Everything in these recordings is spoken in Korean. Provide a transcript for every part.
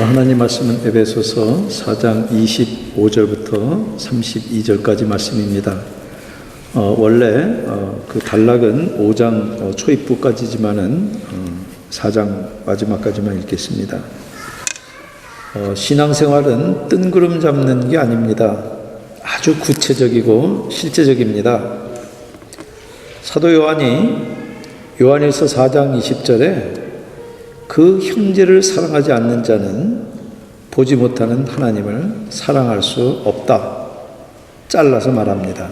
하나님 말씀은 에베소서 4장 25절부터 32절까지 말씀입니다. 원래 그 단락은 5장 초입부까지지만은 4장 마지막까지만 읽겠습니다. 신앙생활은 뜬구름 잡는 게 아닙니다. 아주 구체적이고 실제적입니다. 사도 요한이 요한일서 4장 20절에 그 형제를 사랑하지 않는 자는 보지 못하는 하나님을 사랑할 수 없다. 잘라서 말합니다.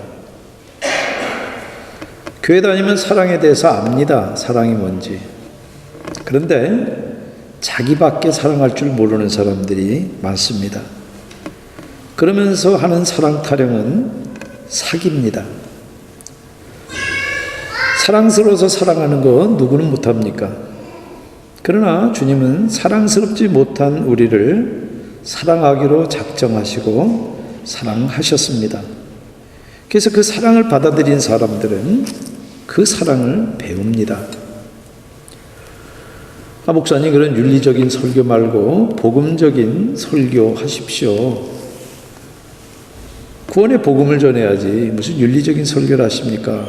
교회 다니면 사랑에 대해서 압니다. 사랑이 뭔지. 그런데 자기밖에 사랑할 줄 모르는 사람들이 많습니다. 그러면서 하는 사랑 타령은 사기입니다. 사랑스러워서 사랑하는 거 누구는 못합니까? 그러나 주님은 사랑스럽지 못한 우리를 사랑하기로 작정하시고 사랑하셨습니다. 그래서 그 사랑을 받아들인 사람들은 그 사랑을 배웁니다. 목사님, 그런 윤리적인 설교 말고 복음적인 설교 하십시오. 구원의 복음을 전해야지 무슨 윤리적인 설교를 하십니까?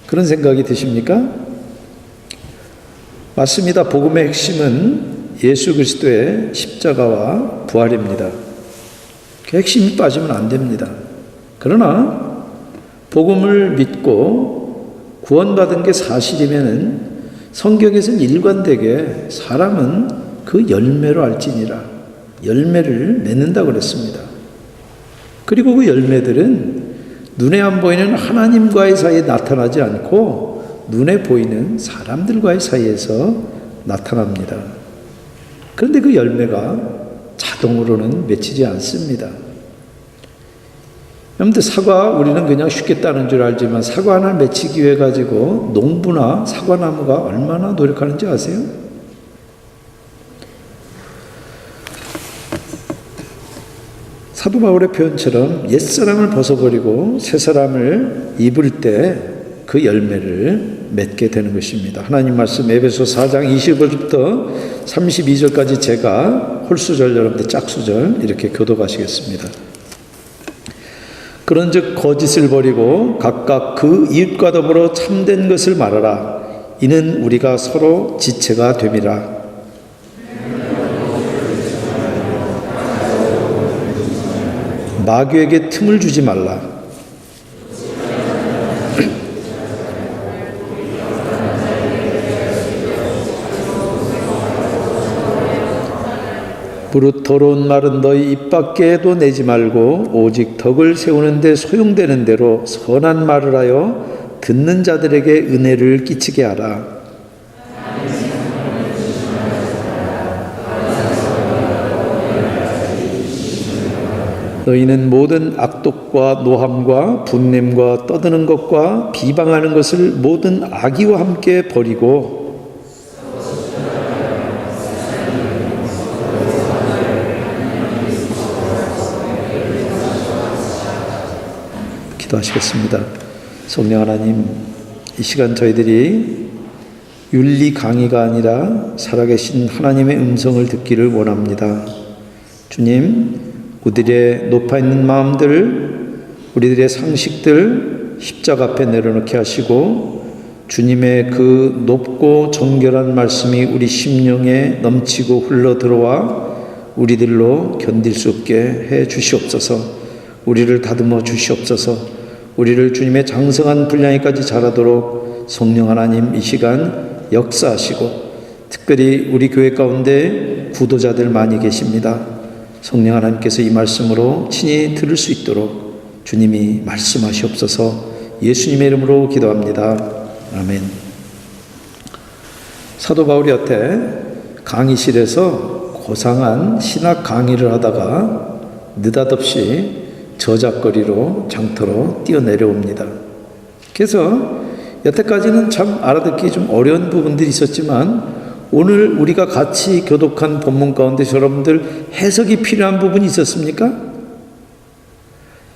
그런 생각이 드십니까? 맞습니다. 복음의 핵심은 예수 그리스도의 십자가와 부활입니다. 그 핵심이 빠지면 안 됩니다. 그러나 복음을 믿고 구원받은 게 사실이면은 성경에서는 일관되게 사람은 그 열매로 알지니라, 열매를 맺는다고 그랬습니다. 그리고 그 열매들은 눈에 안 보이는 하나님과의 사이에 나타나지 않고 눈에 보이는 사람들과의 사이에서 나타납니다. 그런데 그 열매가 자동으로는 맺히지 않습니다. 여러분들, 사과 우리는 그냥 쉽게 따는 줄 알지만 사과 하나 맺히기 위해 가지고 농부나 사과나무가 얼마나 노력하는지 아세요? 사도 바울의 표현처럼 옛사람을 벗어버리고 새사람을 입을 때 그 열매를 맺게 되는 것입니다. 하나님 말씀 에베소 4장 25절부터 32절까지 제가 홀수절, 여러분들 짝수절 이렇게 교독하시겠습니다. 그런즉 거짓을 버리고 각각 그 이웃과 더불어 참된 것을 말하라. 이는 우리가 서로 지체가 됨이라. 마귀에게 틈을 주지 말라. 무릇 더러운 말은 너희 입 밖에도 내지 말고 오직 덕을 세우는 데 소용되는 대로 선한 말을 하여 듣는 자들에게 은혜를 끼치게 하라. 너희는 모든 악독과 노함과 분냄과 떠드는 것과 비방하는 것을 모든 악의와 함께 버리고 기도하시겠습니다. 성령 하나님, 이 시간 저희들이 윤리 강의가 아니라 살아계신 하나님의 음성을 듣기를 원합니다. 주님, 우리들의 높아있는 마음들, 우리들의 상식들 십자가 앞에 내려놓게 하시고 주님의 그 높고 정결한 말씀이 우리 심령에 넘치고 흘러들어와 우리들로 견딜 수 없게 해 주시옵소서. 우리를 다듬어 주시옵소서. 우리를 주님의 장성한 분량에까지 자라도록 성령 하나님 이 시간 역사하시고 특별히 우리 교회 가운데 구도자들 많이 계십니다. 성령 하나님께서 이 말씀으로 친히 들을 수 있도록 주님이 말씀하시옵소서. 예수님의 이름으로 기도합니다. 아멘. 사도 바울이 여태 강의실에서 고상한 신학 강의를 하다가 느닷없이 저작거리로 장터로 뛰어내려옵니다. 그래서 여태까지는 참 알아듣기 좀 어려운 부분들이 있었지만 오늘 우리가 같이 교독한 본문 가운데 여러분들 해석이 필요한 부분이 있었습니까?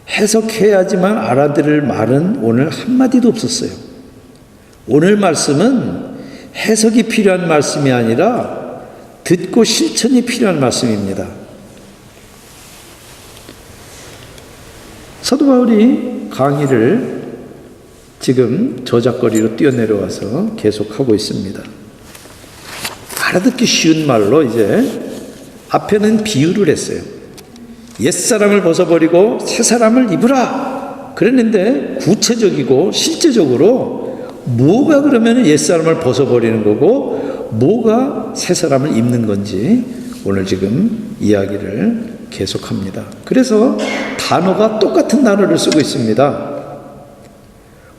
해석해야지만 알아들을 말은 오늘 한마디도 없었어요. 오늘 말씀은 해석이 필요한 말씀이 아니라 듣고 실천이 필요한 말씀입니다. 사도 바울이 강의를 지금 저작거리로 뛰어내려와서 계속하고 있습니다. 알아듣기 쉬운 말로 이제 앞에는 비유를 했어요. 옛사람을 벗어버리고 새사람을 입으라 그랬는데 구체적이고 실제적으로 뭐가 그러면 옛사람을 벗어버리는 거고 뭐가 새사람을 입는 건지 오늘 지금 이야기를 계속합니다. 그래서 단어가 똑같은 단어를 쓰고 있습니다.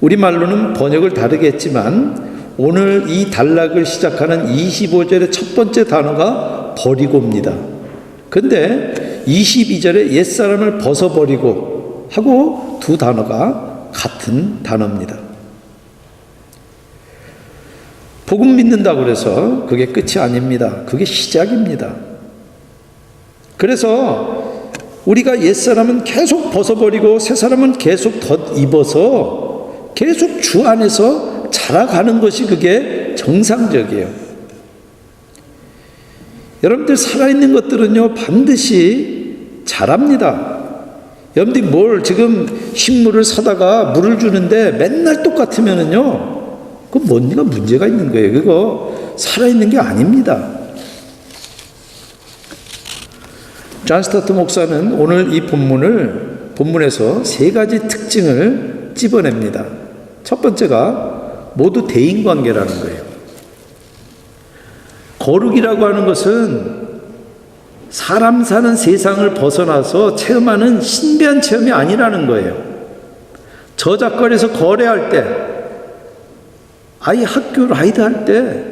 우리말로는 번역을 다르게 했지만 오늘 이 단락을 시작하는 25절의 첫 번째 단어가 버리고입니다. 근데 22절에 옛사람을 벗어버리고 하고 두 단어가 같은 단어입니다. 복음 믿는다고 그래서 그게 끝이 아닙니다. 그게 시작입니다. 그래서 우리가 옛사람은 계속 벗어버리고 새사람은 계속 덧입어서 계속 주 안에서 자라가는 것이 그게 정상적이에요. 여러분들 살아있는 것들은요 반드시 자랍니다. 여러분들이 뭘 지금 식물을 사다가 물을 주는데 맨날 똑같으면은요 그건 뭔가 문제가 있는 거예요. 그거 살아있는 게 아닙니다. 존 스타트 목사는 오늘 이 본문에서 세 가지 특징을 찝어냅니다. 첫 번째가 모두 대인관계라는 거예요. 거룩이라고 하는 것은 사람 사는 세상을 벗어나서 체험하는 신비한 체험이 아니라는 거예요. 저작거리에서 거래할 때, 학교 라이드 할 때,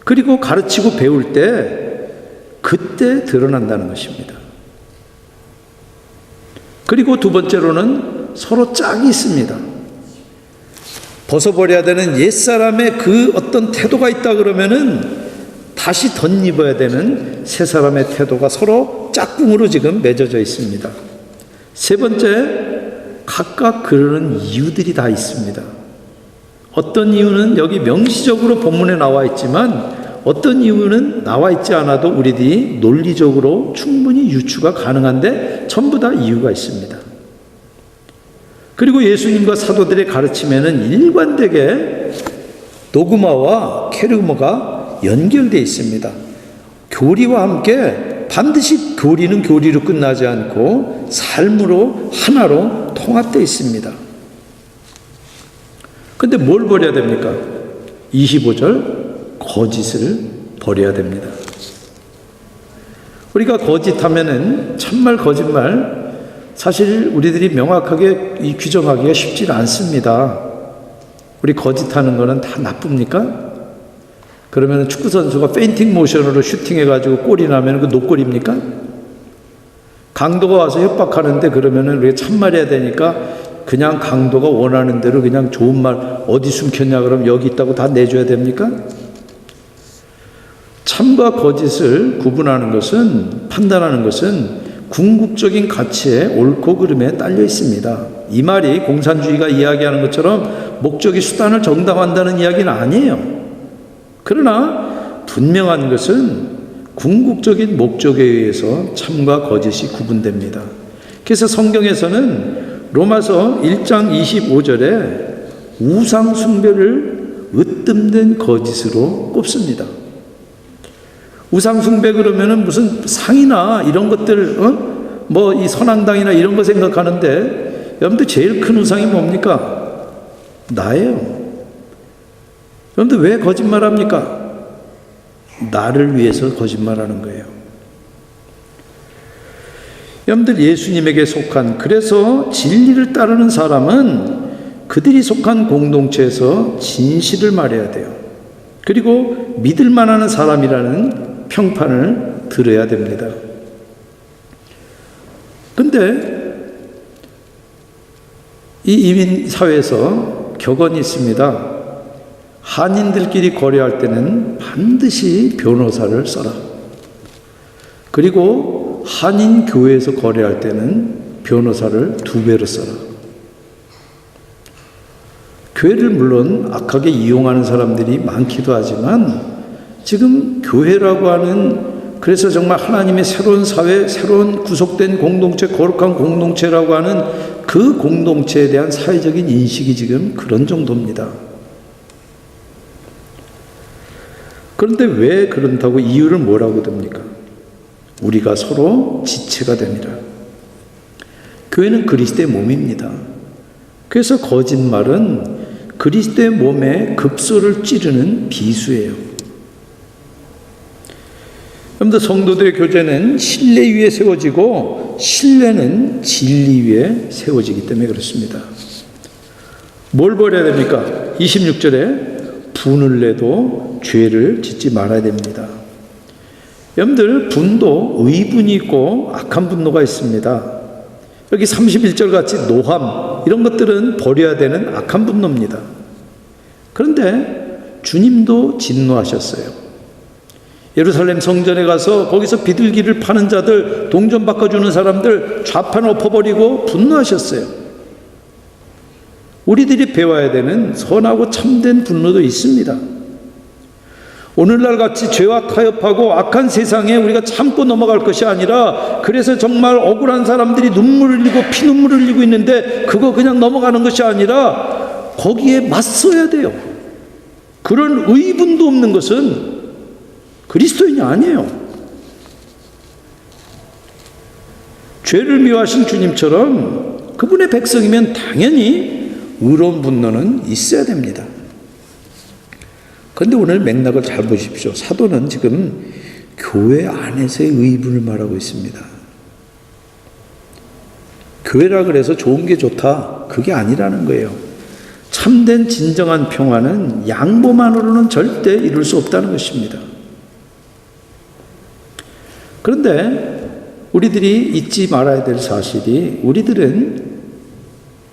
그리고 가르치고 배울 때 그때 드러난다는 것입니다. 그리고 두 번째로는 서로 짝이 있습니다. 벗어버려야 되는 옛사람의 그 어떤 태도가 있다 그러면은 다시 덧입어야 되는 새사람의 태도가 서로 짝꿍으로 지금 맺어져 있습니다. 세 번째, 각각 그러는 이유들이 다 있습니다. 어떤 이유는 여기 명시적으로 본문에 나와 있지만 어떤 이유는 나와 있지 않아도 우리들이 논리적으로 충분히 유추가 가능한데 전부 다 이유가 있습니다. 그리고 예수님과 사도들의 가르침에는 일관되게 도그마와 케르모가 연결되어 있습니다. 교리와 함께 반드시 교리는 교리로 끝나지 않고 삶으로 하나로 통합되어 있습니다. 근데 뭘 버려야 됩니까? 25절 거짓을 버려야 됩니다. 우리가 거짓하면은 참말 거짓말 사실 우리들이 명확하게 이 규정하기가 쉽지 않습니다. 우리 거짓하는 거는 다 나쁩니까? 그러면 축구 선수가 페인팅 모션으로 슈팅해가지고 골이 나면 그 노골입니까? 강도가 와서 협박하는데 그러면은 우리가 참말해야 되니까 그냥 강도가 원하는 대로 그냥 좋은 말 어디 숨겼냐 그러면 여기 있다고 다 내줘야 됩니까? 참과 거짓을 구분하는 것은, 판단하는 것은 궁극적인 가치의 옳고 그름에 딸려 있습니다. 이 말이 공산주의가 이야기하는 것처럼 목적이 수단을 정당화한다는 이야기는 아니에요. 그러나 분명한 것은 궁극적인 목적에 의해서 참과 거짓이 구분됩니다. 그래서 성경에서는 로마서 1장 25절에 우상 숭배를 으뜸된 거짓으로 꼽습니다. 우상 숭배 그러면은 무슨 상이나 이런 것들, 뭐 이 선앙당이나 이런 거 생각하는데 여러분들 제일 큰 우상이 뭡니까? 나예요. 여러분들 왜 거짓말합니까? 나를 위해서 거짓말하는 거예요. 여러분들 예수님에게 속한, 그래서 진리를 따르는 사람은 그들이 속한 공동체에서 진실을 말해야 돼요. 그리고 믿을 만한 사람이라는 평판을 들어야 됩니다. 근데 이 이민 사회에서 격언이 있습니다. 한인들끼리 거래할 때는 반드시 변호사를 써라. 그리고 한인 교회에서 거래할 때는 변호사를 2배로 써라. 교회를 물론 악하게 이용하는 사람들이 많기도 하지만 지금 교회라고 하는, 그래서 정말 하나님의 새로운 사회, 새로운 구속된 공동체, 거룩한 공동체라고 하는 그 공동체에 대한 사회적인 인식이 지금 그런 정도입니다. 그런데 왜 그런다고 이유를 뭐라고 듭니까? 우리가 서로 지체가 됩니다. 교회는 그리스도의 몸입니다. 그래서 거짓말은 그리스도의 몸에 급소를 찌르는 비수예요. 여러분들, 성도들의 교제는 신뢰 위에 세워지고 신뢰는 진리 위에 세워지기 때문에 그렇습니다. 뭘 버려야 됩니까? 26절에 분을 내도 죄를 짓지 말아야 됩니다. 여러분들, 분도 의분이 있고 악한 분노가 있습니다. 여기 31절 같이 노함, 이런 것들은 버려야 되는 악한 분노입니다. 그런데 주님도 진노하셨어요. 예루살렘 성전에 가서 거기서 비둘기를 파는 자들, 동전 바꿔주는 사람들 좌판 엎어버리고 분노하셨어요. 우리들이 배워야 되는 선하고 참된 분노도 있습니다. 오늘날 같이 죄와 타협하고 악한 세상에 우리가 참고 넘어갈 것이 아니라, 그래서 정말 억울한 사람들이 눈물을 흘리고 피눈물을 흘리고 있는데 그거 그냥 넘어가는 것이 아니라 거기에 맞서야 돼요. 그런 의분도 없는 것은 그리스도인이 아니에요. 죄를 미워하신 주님처럼 그분의 백성이면 당연히 의로운 분노는 있어야 됩니다. 그런데 오늘 맥락을 잘 보십시오. 사도는 지금 교회 안에서의 의분을 말하고 있습니다. 교회라 그래서 좋은 게 좋다, 그게 아니라는 거예요. 참된 진정한 평화는 양보만으로는 절대 이룰 수 없다는 것입니다. 그런데 우리들이 잊지 말아야 될 사실이, 우리들은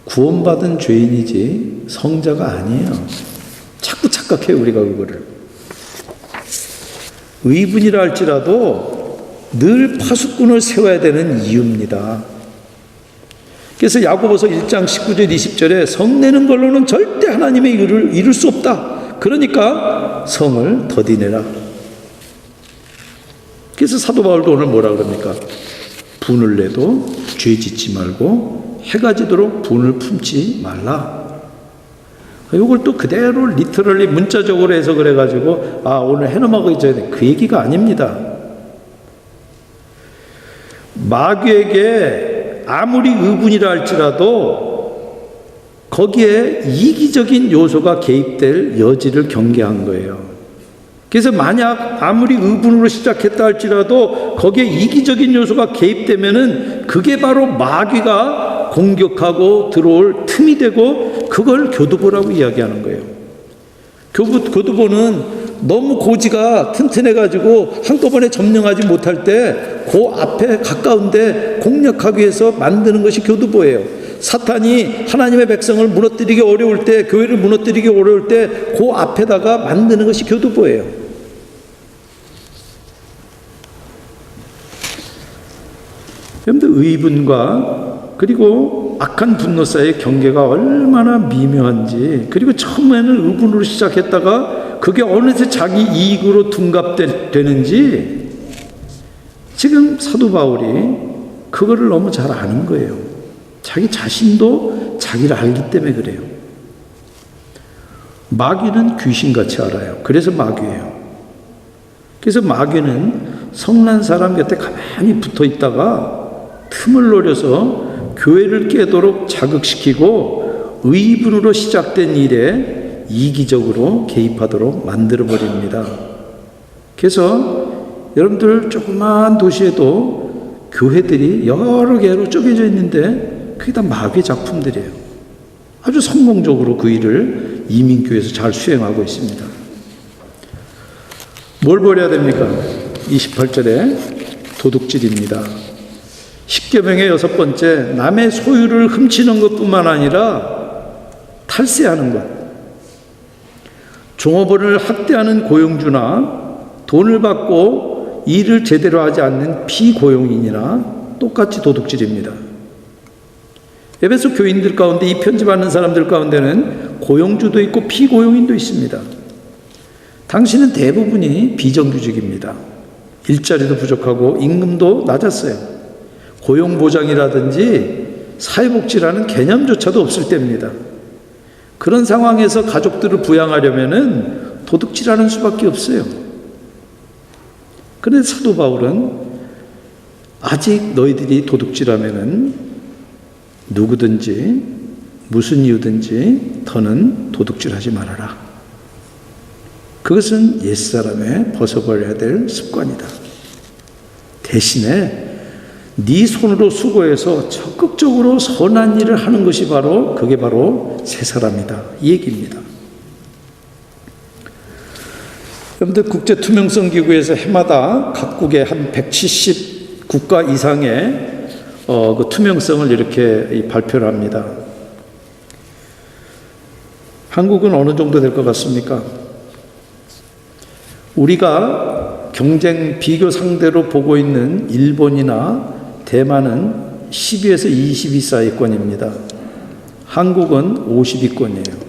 구원받은 죄인이지 성자가 아니에요. 자꾸 착각해요, 우리가 그거를. 의분이라 할지라도 늘 파수꾼을 세워야 되는 이유입니다. 그래서 야고보서 1장 19절 20절에 성내는 걸로는 절대 하나님의 의를 이룰 수 없다. 그러니까 성을 더디내라. 그래서 사도 바울도 오늘 뭐라 그럽니까? 분을 내도 죄 짓지 말고 해가 지도록 분을 품지 말라. 이걸 또 그대로 리터럴리 문자적으로 해석을 해가지고 오늘 해 넘어가기 전에 그 얘기가 아닙니다. 마귀에게 아무리 의분이라 할지라도 거기에 이기적인 요소가 개입될 여지를 경계한 거예요. 그래서 만약 아무리 의분으로 시작했다 할지라도 거기에 이기적인 요소가 개입되면은 그게 바로 마귀가 공격하고 들어올 틈이 되고, 그걸 교두보라고 이야기하는 거예요. 교두보는 너무 고지가 튼튼해가지고 한꺼번에 점령하지 못할 때 그 앞에 가까운데 공략하기 위해서 만드는 것이 교두보예요. 사탄이 하나님의 백성을 무너뜨리기 어려울 때, 교회를 무너뜨리기 어려울 때 그 앞에다가 만드는 것이 교두보예요. 여러분들, 의분과 그리고 악한 분노 사이의 경계가 얼마나 미묘한지, 그리고 처음에는 의분으로 시작했다가 그게 어느새 자기 이익으로 둔갑되는지 지금 사도 바울이 그거를 너무 잘 아는 거예요. 자기 자신도 자기를 알기 때문에 그래요. 마귀는 귀신같이 알아요. 그래서 마귀예요. 그래서 마귀는 성난 사람 곁에 가만히 붙어 있다가 틈을 노려서 교회를 깨도록 자극시키고 의분으로 시작된 일에 이기적으로 개입하도록 만들어버립니다. 그래서 여러분들 조그마한 도시에도 교회들이 여러 개로 쪼개져 있는데 그게 다 마귀의 작품들이에요. 아주 성공적으로 그 일을 이민교회에서 잘 수행하고 있습니다. 뭘 버려야 됩니까? 28절에 도둑질입니다. 십계명의 6번째, 남의 소유를 훔치는 것뿐만 아니라 탈세하는 것, 종업원을 학대하는 고용주나 돈을 받고 일을 제대로 하지 않는 피고용인이나 똑같이 도둑질입니다. 에베소 교인들 가운데 이 편지 받는 사람들 가운데는 고용주도 있고 피고용인도 있습니다. 당시는 대부분이 비정규직입니다. 일자리도 부족하고 임금도 낮았어요. 고용보장이라든지 사회복지라는 개념조차도 없을 때입니다. 그런 상황에서 가족들을 부양하려면은 도둑질하는 수밖에 없어요. 그런데 사도 바울은 아직 너희들이 도둑질하면은 누구든지 무슨 이유든지 더는 도둑질하지 말아라. 그것은 옛사람에 벗어버려야 될 습관이다. 대신에 네 손으로 수고해서 적극적으로 선한 일을 하는 것이 그게 바로 새 사람이다. 이 얘기입니다. 여러분들 국제투명성기구에서 해마다 각국의 한 170 국가 이상의 그 투명성을 이렇게 발표를 합니다. 한국은 어느 정도 될 것 같습니까? 우리가 경쟁 비교 상대로 보고 있는 일본이나 대만은 10위에서 20위 사이권입니다. 한국은 50위권이에요.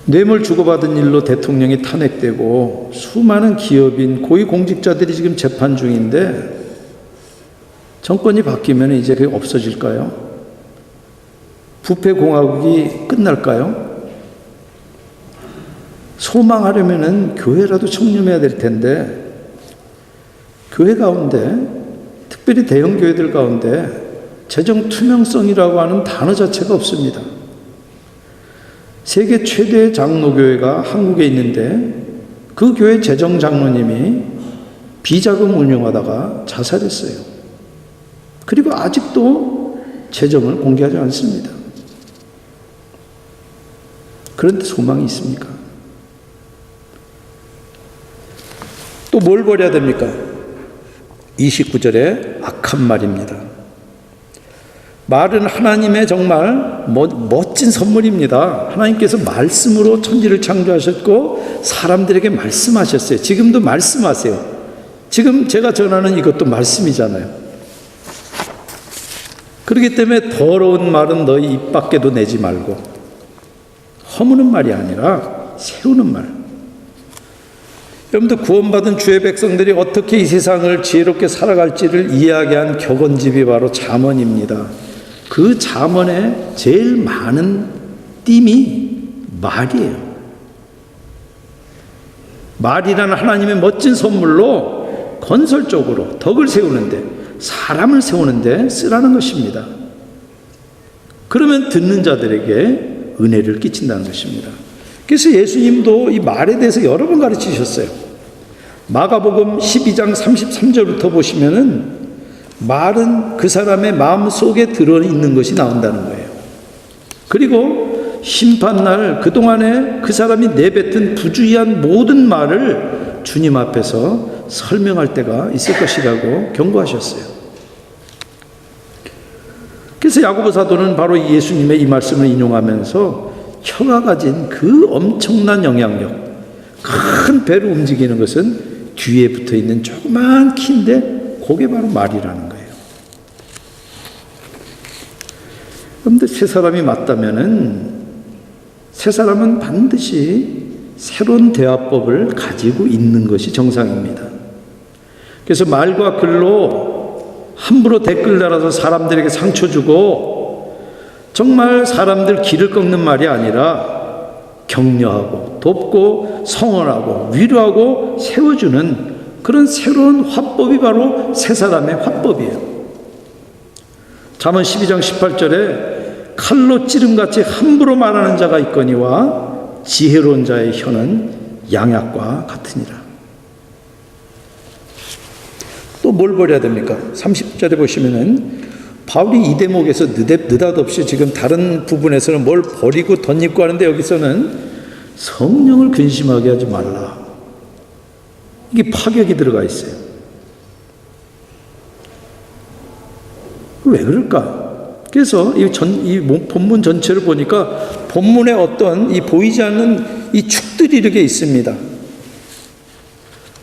뇌물 주고받은 일로 대통령이 탄핵되고 수많은 기업인 고위공직자들이 지금 재판 중인데 정권이 바뀌면 이제 그게 없어질까요? 부패공화국이 끝날까요? 소망하려면은 교회라도 청렴해야 될 텐데 교회 가운데 특별히 대형 교회들 가운데 재정 투명성이라고 하는 단어 자체가 없습니다. 세계 최대의 장로교회가 한국에 있는데 그 교회 재정 장로님이 비자금 운영하다가 자살했어요. 그리고 아직도 재정을 공개하지 않습니다. 그런데 소망이 있습니까? 또 뭘 버려야 됩니까? 29절에 악한 말입니다. 말은 하나님의 정말 멋진 선물입니다. 하나님께서 말씀으로 천지를 창조하셨고 사람들에게 말씀하셨어요. 지금도 말씀하세요. 지금 제가 전하는 이것도 말씀이잖아요. 그렇기 때문에 더러운 말은 너희 입 밖에도 내지 말고, 허무는 말이 아니라 세우는 말. 여러분들 구원받은 주의 백성들이 어떻게 이 세상을 지혜롭게 살아갈지를 이야기한 격언집이 바로 잠언입니다. 그 잠언에 제일 많은 띠이 말이에요. 말이라는 하나님의 멋진 선물로 건설적으로 덕을 세우는데, 사람을 세우는데 쓰라는 것입니다. 그러면 듣는 자들에게 은혜를 끼친다는 것입니다. 그래서 예수님도 이 말에 대해서 여러 번 가르치셨어요. 마가복음 12장 33절부터 보시면은 말은 그 사람의 마음 속에 들어있는 것이 나온다는 거예요. 그리고 심판날 그동안에 그 사람이 내뱉은 부주의한 모든 말을 주님 앞에서 설명할 때가 있을 것이라고 경고하셨어요. 그래서 야고보 사도는 바로 예수님의 이 말씀을 인용하면서 혀가 가진 그 엄청난 영향력, 큰 배를 움직이는 것은 뒤에 붙어 있는 조그만 키인데 그게 바로 말이라는 거예요. 그런데 새 사람이 맞다면은 새 사람은 반드시 새로운 대화법을 가지고 있는 것이 정상입니다. 그래서 말과 글로 함부로 댓글 달아서 사람들에게 상처 주고 정말 사람들 길을 꺾는 말이 아니라 격려하고 돕고 성원하고 위로하고 세워주는 그런 새로운 화법이 바로 새 사람의 화법이에요. 잠언 12장 18절에 칼로 찌름같이 함부로 말하는 자가 있거니와 지혜로운 자의 혀는 양약과 같으니라. 또 뭘 버려야 됩니까? 30절에 보시면은 바울이 이 대목에서 느닷없이 지금 다른 부분에서는 뭘 버리고 덧입고 하는데 여기서는 성령을 근심하게 하지 말라. 이게 파격이 들어가 있어요. 왜 그럴까? 그래서 이 본문 전체를 보니까 본문에 어떤 이 보이지 않는 이 축들이 이렇게 있습니다.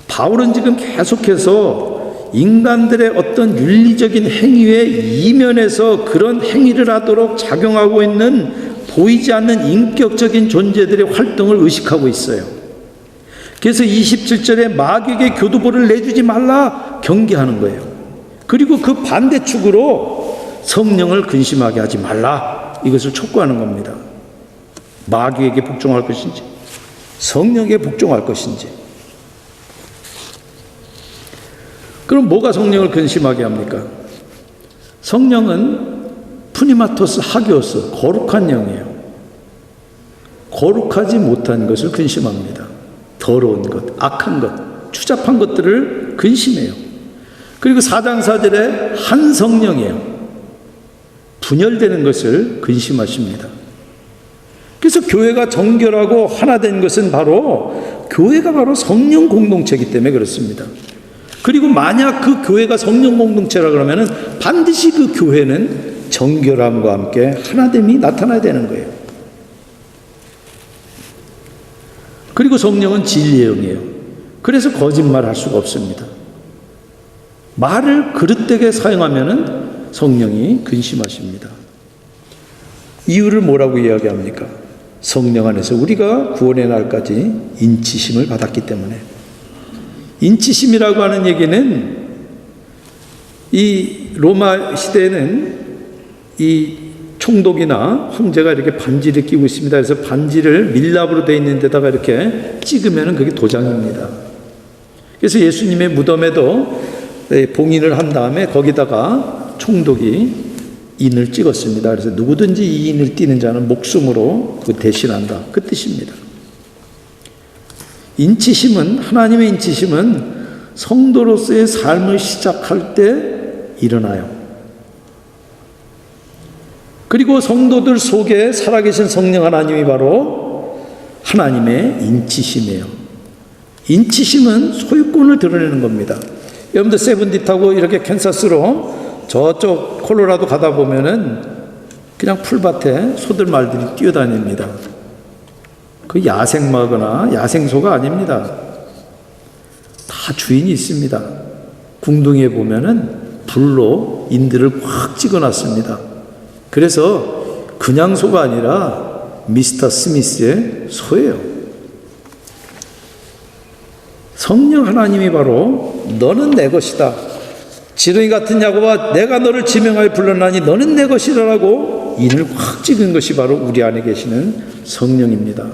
바울은 지금 계속해서 인간들의 어떤 윤리적인 행위의 이면에서 그런 행위를 하도록 작용하고 있는 보이지 않는 인격적인 존재들의 활동을 의식하고 있어요. 그래서 27절에 마귀에게 교두보를 내주지 말라 경계하는 거예요. 그리고 그 반대축으로 성령을 근심하게 하지 말라, 이것을 촉구하는 겁니다. 마귀에게 복종할 것인지 성령에게 복종할 것인지. 그럼 뭐가 성령을 근심하게 합니까? 성령은 푸니마토스 하기오스, 거룩한 영이에요. 거룩하지 못한 것을 근심합니다. 더러운 것, 악한 것, 추잡한 것들을 근심해요. 그리고 4장 4절에 한 성령이에요. 분열되는 것을 근심하십니다. 그래서 교회가 정결하고 하나 된 것은 바로 교회가 바로 성령 공동체이기 때문에 그렇습니다. 그리고 만약 그 교회가 성령 공동체라 그러면은 반드시 그 교회는 정결함과 함께 하나됨이 나타나야 되는 거예요. 그리고 성령은 진리의 영이에요. 그래서 거짓말할 수가 없습니다. 말을 그릇되게 사용하면은 성령이 근심하십니다. 이유를 뭐라고 이야기합니까? 성령 안에서 우리가 구원의 날까지 인치심을 받았기 때문에. 인치심이라고 하는 얘기는 이 로마 시대에는 이 총독이나 황제가 이렇게 반지를 끼고 있습니다. 그래서 반지를 밀랍으로 되어 있는 데다가 이렇게 찍으면 그게 도장입니다. 그래서 예수님의 무덤에도 봉인을 한 다음에 거기다가 총독이 인을 찍었습니다. 그래서 누구든지 이 인을 띄는 자는 목숨으로 그 대신한다, 그 뜻입니다. 인치심은, 하나님의 인치심은 성도로서의 삶을 시작할 때 일어나요. 그리고 성도들 속에 살아계신 성령 하나님이 바로 하나님의 인치심이에요. 인치심은 소유권을 드러내는 겁니다. 여러분들 세븐디 타고 이렇게 캔사스로 저쪽 콜로라도 가다 보면은 그냥 풀밭에 소들 말들이 뛰어다닙니다. 그 야생마거나 야생소가 아닙니다. 다 주인이 있습니다. 궁둥이에 보면은 불로 인들을 꽉 찍어놨습니다. 그래서 그냥 소가 아니라 미스터 스미스의 소예요. 성령 하나님이 바로 너는 내 것이다, 지렁이 같은 야곱아 내가 너를 지명하여 불렀나니 너는 내 것이라라고 인을 확 찍은 것이 바로 우리 안에 계시는 성령입니다.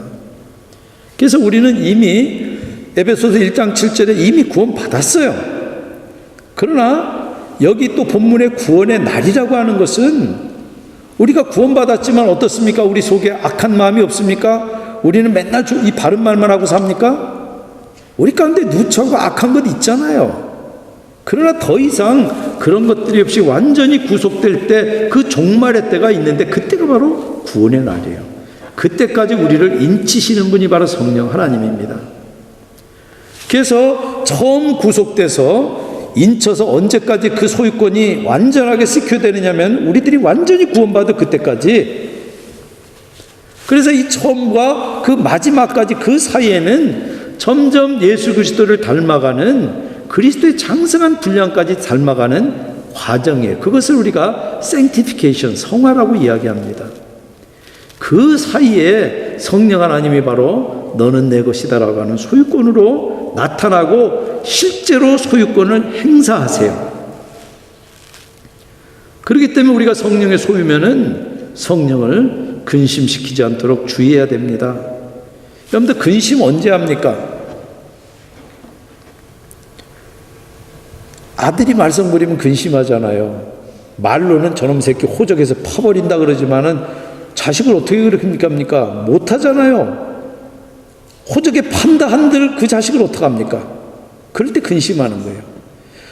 그래서 우리는 이미 에베소서 1장 7절에 이미 구원 받았어요. 그러나 여기 또 본문의 구원의 날이라고 하는 것은 우리가 구원받았지만 어떻습니까? 우리 속에 악한 마음이 없습니까? 우리는 맨날 이 바른 말만 하고 삽니까? 우리 가운데 누처고 악한 것 있잖아요. 그러나 더 이상 그런 것들이 없이 완전히 구속될 때, 그 종말의 때가 있는데 그때가 바로 구원의 날이에요. 그때까지 우리를 인치시는 분이 바로 성령 하나님입니다. 그래서 처음 구속돼서 인쳐서 언제까지 그 소유권이 완전하게 시큐되느냐면 우리들이 완전히 구원받을 그때까지. 그래서 이 처음과 그 마지막까지 그 사이에는 점점 예수 그리스도를 닮아가는, 그리스도의 장성한 분량까지 닮아가는 과정이에요. 그것을 우리가 sanctification, 성화라고 이야기합니다. 그 사이에 성령 하나님이 바로 너는 내 것이다라고 하는 소유권으로 나타나고 실제로 소유권을 행사하세요. 그렇기 때문에 우리가 성령의 소유면은 성령을 근심시키지 않도록 주의해야 됩니다. 여러분들 근심 언제 합니까? 아들이 말썽 부리면 근심하잖아요. 말로는 저놈 새끼 호적에서 파버린다 그러지만은 자식을 어떻게 그렇게 합니까? 못하잖아요. 호적에 판다 한들 그 자식을 어떡합니까? 그럴 때 근심하는 거예요.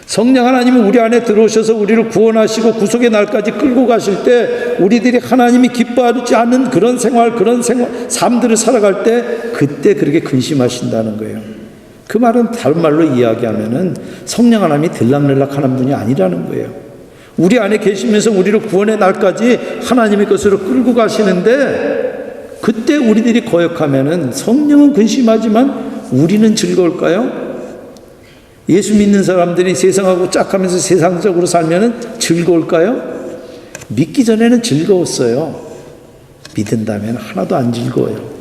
성령 하나님은 우리 안에 들어오셔서 우리를 구원하시고 구속의 날까지 끌고 가실 때 우리들이 하나님이 기뻐하지 않는 그런 삶들을 살아갈 때 그때 그렇게 근심하신다는 거예요. 그 말은 다른 말로 이야기하면은 성령 하나님이 들락날락하는 분이 아니라는 거예요. 우리 안에 계시면서 우리를 구원의 날까지 하나님의 것으로 끌고 가시는데 그때 우리들이 거역하면은 성령은 근심하지만 우리는 즐거울까요? 예수 믿는 사람들이 세상하고 짝하면서 세상적으로 살면은 즐거울까요? 믿기 전에는 즐거웠어요. 믿는다면 하나도 안 즐거워요.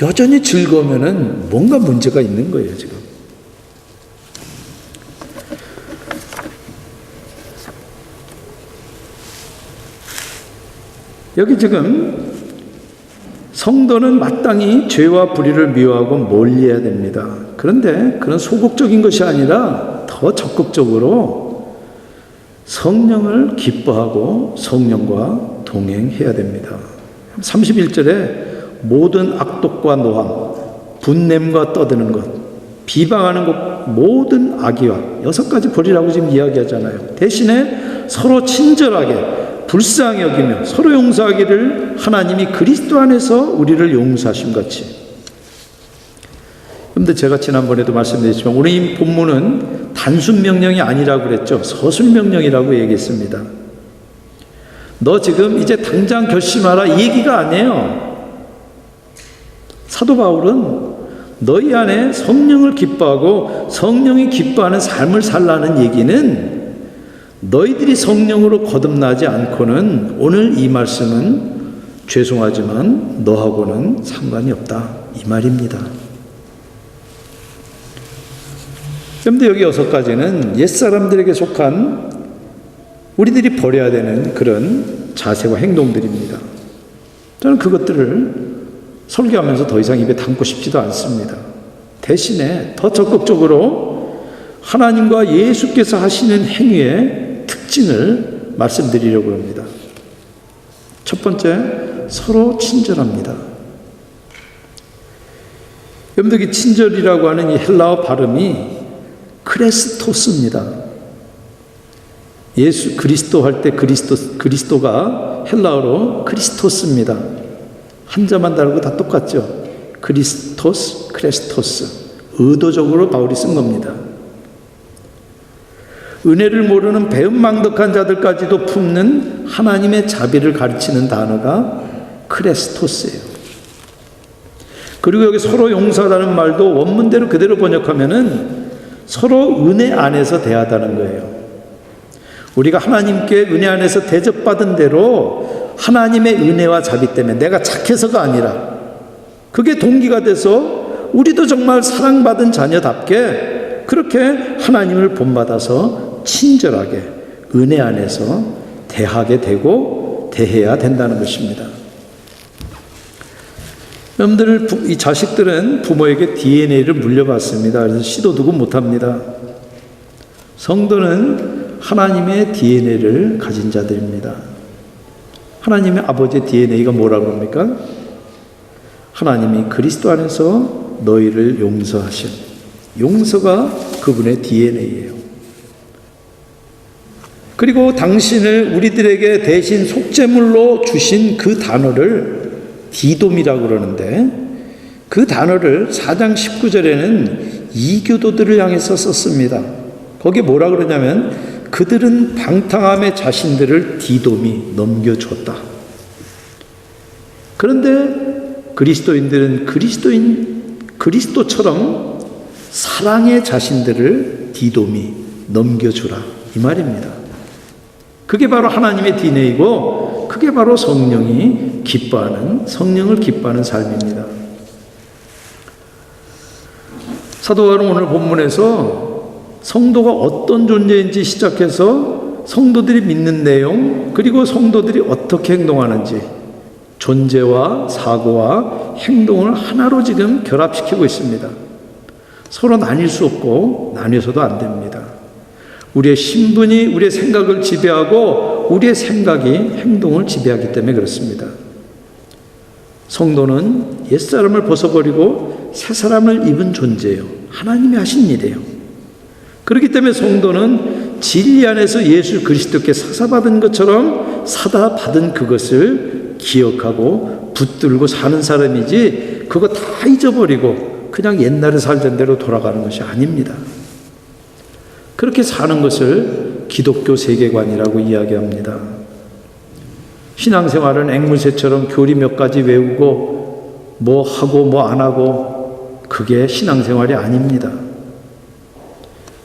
여전히 즐거우면은 뭔가 문제가 있는 거예요, 지금. 여기 지금 성도는 마땅히 죄와 불의를 미워하고 멀리해야 됩니다. 그런데 그런 소극적인 것이 아니라 더 적극적으로 성령을 기뻐하고 성령과 동행해야 됩니다. 31절에 모든 악독과 노함, 분냄과 떠드는 것, 비방하는 것, 모든 악의와 6가지 버리라고 지금 이야기하잖아요. 대신에 서로 친절하게 불쌍히 여기며 서로 용서하기를 하나님이 그리스도 안에서 우리를 용서하심 같이. 그런데 제가 지난번에도 말씀드렸지만 오늘 이 본문은 단순 명령이 아니라고 그랬죠. 서술 명령이라고 얘기했습니다. 너 지금 이제 당장 결심하라 이 얘기가 아니에요. 사도 바울은 너희 안에 성령을 기뻐하고 성령이 기뻐하는 삶을 살라는 얘기는 너희들이 성령으로 거듭나지 않고는 오늘 이 말씀은 죄송하지만 너하고는 상관이 없다 이 말입니다. 그런데 여기 6가지는 옛사람들에게 속한 우리들이 버려야 되는 그런 자세와 행동들입니다. 저는 그것들을 설교하면서 더 이상 입에 담고 싶지도 않습니다. 대신에 더 적극적으로 하나님과 예수께서 하시는 행위의 특징을 말씀드리려고 합니다. 첫 번째, 서로 친절합니다. 여러분들 이 친절이라고 하는 이 헬라어 발음이 크레스토스입니다. 예수 그리스도 할 때 그리스도가 헬라어로 크리스토스입니다. 한자만 다르고 다 똑같죠. 크리스토스, 크레스토스. 의도적으로 바울이 쓴 겁니다. 은혜를 모르는 배은망덕한 자들까지도 품는 하나님의 자비를 가르치는 단어가 크레스토스예요. 그리고 여기 서로 용서라는 말도 원문대로 그대로 번역하면은 서로 은혜 안에서 대하다는 거예요. 우리가 하나님께 은혜 안에서 대접받은 대로 하나님의 은혜와 자비 때문에 내가 착해서가 아니라 그게 동기가 돼서 우리도 정말 사랑받은 자녀답게 그렇게 하나님을 본받아서 친절하게 은혜 안에서 대하게 되고 대해야 된다는 것입니다. 여러분들 이 자식들은 부모에게 DNA를 물려받습니다. 그래서 시도 두고 못합니다. 성도는 하나님의 DNA를 가진 자들입니다. 하나님의 아버지의 DNA가 뭐라고 합니까? 하나님이 그리스도 안에서 너희를 용서하신 용서가 그분의 DNA예요. 그리고 당신을 우리들에게 대신 속죄물로 주신 그 단어를 디돔이라고 그러는데 그 단어를 4장 19절에는 이교도들을 향해서 썼습니다. 거기에 뭐라 그러냐면 그들은 방탕함의 자신들을 디돔이 넘겨줬다. 그런데 그리스도인들은 그리스도처럼 사랑의 자신들을 디돔이 넘겨주라 이 말입니다. 그게 바로 하나님의 DNA이고 그게 바로 성령을 기뻐하는 삶입니다. 사도 바울은 오늘 본문에서 성도가 어떤 존재인지 시작해서 성도들이 믿는 내용 그리고 성도들이 어떻게 행동하는지 존재와 사고와 행동을 하나로 지금 결합시키고 있습니다. 서로 나뉠 수 없고 나뉘어서도 안 됩니다. 우리의 신분이 우리의 생각을 지배하고 우리의 생각이 행동을 지배하기 때문에 그렇습니다. 성도는 옛사람을 벗어버리고 새사람을 입은 존재예요. 하나님이 하신 일이에요. 그렇기 때문에 성도는 진리 안에서 예수 그리스도께 사사받은 것처럼 사다받은 그것을 기억하고 붙들고 사는 사람이지 그거 다 잊어버리고 그냥 옛날에 살던 대로 돌아가는 것이 아닙니다. 그렇게 사는 것을 기독교 세계관이라고 이야기합니다. 신앙생활은 앵무새처럼 교리 몇 가지 외우고 뭐 하고 뭐 안 하고 그게 신앙생활이 아닙니다.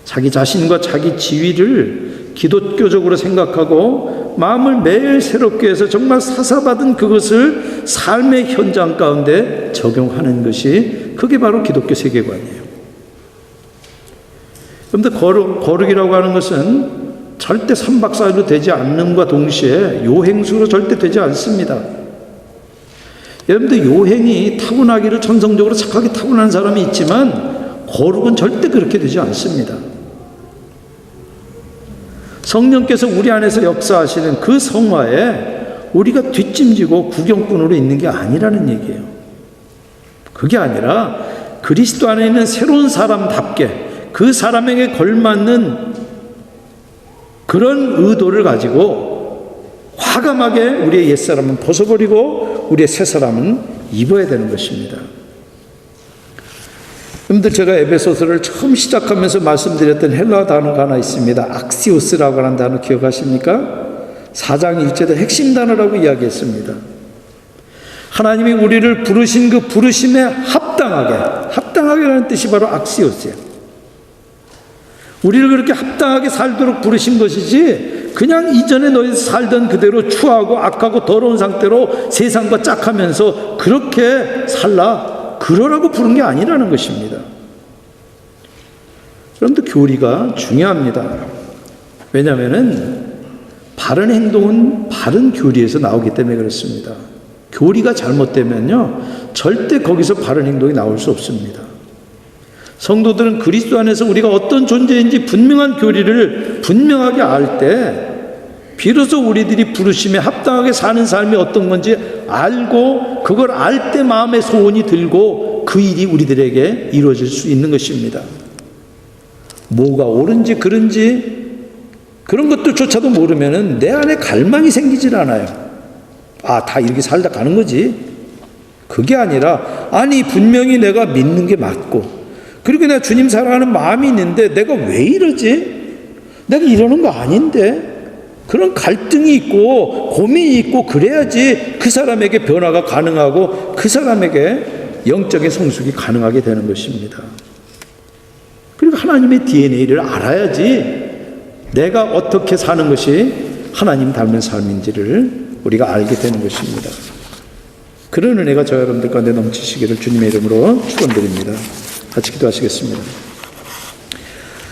자기 자신과 자기 지위를 기독교적으로 생각하고 마음을 매일 새롭게 해서 정말 사사받은 그것을 삶의 현장 가운데 적용하는 것이 그게 바로 기독교 세계관이에요. 그런데 거룩이라고 하는 것은 절대 3박 4일로 되지 않는과 동시에 요행수로 절대 되지 않습니다. 여러분들 요행이 타고나기를 천성적으로 착하게 타고난 사람이 있지만 거룩은 절대 그렇게 되지 않습니다. 성령께서 우리 안에서 역사하시는 그 성화에 우리가 뒷짐지고 구경꾼으로 있는 게 아니라는 얘기예요. 그게 아니라 그리스도 안에 있는 새로운 사람답게 그 사람에게 걸맞는 그런 의도를 가지고 과감하게 우리의 옛사람은 벗어버리고 우리의 새사람은 입어야 되는 것입니다. 여러분들, 제가 에베소서를 처음 시작하면서 말씀드렸던 헬라 단어가 하나 있습니다. 악시오스라고 하는 단어 기억하십니까? 4장 1절의 핵심 단어라고 이야기했습니다. 하나님이 우리를 부르신 그 부르심에 합당하게라는 뜻이 바로 악시오스예요. 우리를 그렇게 합당하게 살도록 부르신 것이지 그냥 이전에 너희 살던 그대로 추하고 악하고 더러운 상태로 세상과 짝하면서 그렇게 살라, 그러라고 부른 게 아니라는 것입니다. 그런데 교리가 중요합니다. 왜냐하면 바른 행동은 바른 교리에서 나오기 때문에 그렇습니다. 교리가 잘못되면요 절대 거기서 바른 행동이 나올 수 없습니다. 성도들은 그리스도 안에서 우리가 어떤 존재인지 분명한 교리를 분명하게 알 때 비로소 우리들이 부르심에 합당하게 사는 삶이 어떤 건지 알고 그걸 알 때 마음의 소원이 들고 그 일이 우리들에게 이루어질 수 있는 것입니다. 뭐가 옳은지 그른지 그런 것들조차도 모르면은 내 안에 갈망이 생기질 않아요. 아, 다 이렇게 살다 가는 거지. 그게 아니라 아니 분명히 내가 믿는 게 맞고 그리고 내가 주님 사랑하는 마음이 있는데 내가 왜 이러지? 내가 이러는 거 아닌데? 그런 갈등이 있고 고민이 있고 그래야지 그 사람에게 변화가 가능하고 그 사람에게 영적인 성숙이 가능하게 되는 것입니다. 그리고 하나님의 DNA를 알아야지 내가 어떻게 사는 것이 하나님 닮은 삶인지를 우리가 알게 되는 것입니다. 그런 은혜가 저 여러분들 가운데 넘치시기를 주님의 이름으로 축원드립니다. 같이 기도하시겠습니다.